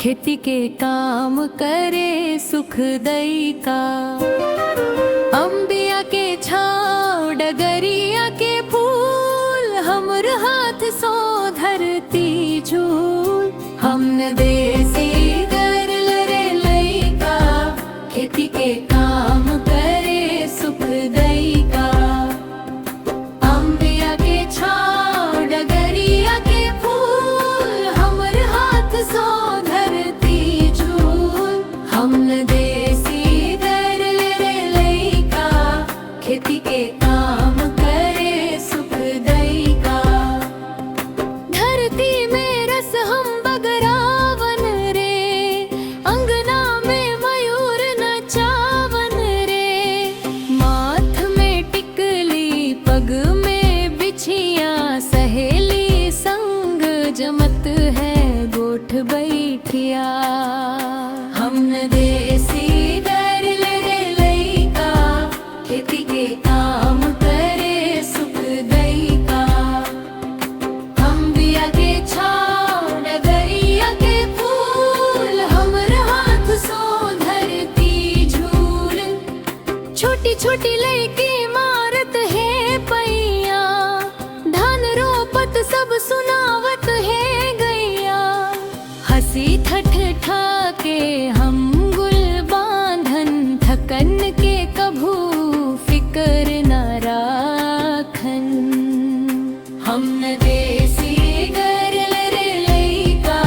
खेती के काम करे सुखदई का। अम्बिया के छाँव डगरिया के फूल, हमर हाथ सो धरती झूल। हमने देसी कर लरे लइका, खेती के काम करे सुखदई का। अम्बिया के छाँव डगरिया के फूल, हमर हाथ सो धरती झूल। हमने देसी कर लरे लइका, खेती के काम करे सुखदई का। धरती में रस हम बगरावन रे, अंगना में मयूर नचावन रे। माथ में टिकली पग में बिछिया, सहेली संग जमत है गोठ बैठिया। हमने देसी कर लरे लइका, खेती के काम करे सुखदई का। अम्बिया के छाँव डगरिया के फूल, हमर हाथ सो धरती झूल। छोटी छोटी लइकी मारत है पैया, धान रोपत सब सुनावत है गैया। हंसी ठठठा के हम गुल बांधन, थकन के कभू फिकर न राखन। हमने देसी कर लरे लइका,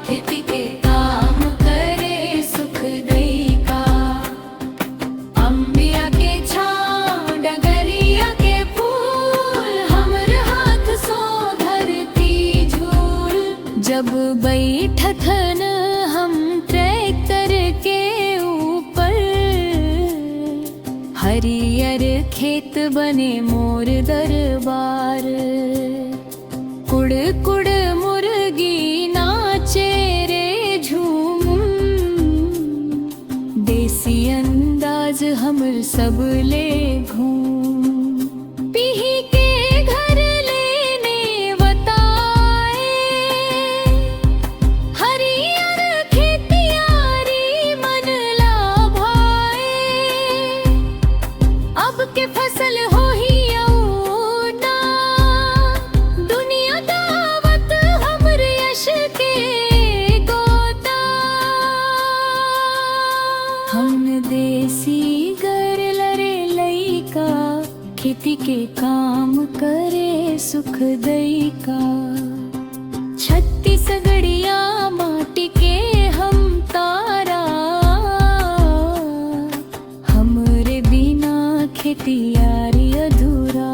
खेती के काम करे सुखदई का। अम्बिया के छाँव डगरिया के फूल, हमर हाथ सो धरती झूल। जब बैठथन हम ट्रैक्टर के ऊपर, हरियर खेत बने मोर दरबार। कुड़ कुड़ मुर्गी नाचे रे झूम, देसी अंदाज हमर सब ले घूम। पीही के घर लेने बताए, हरियर खेतियारी मन लाभाए। अब के फसल हो ही औटा, दुनिया दावत हमर यश के गोता। हमने देसी कर लरे लइका, खेती के काम करे सुखदई का। छत्तीसगढ़िया माटी के हम तारा, हमरे बिना खेतियारी अधूरा।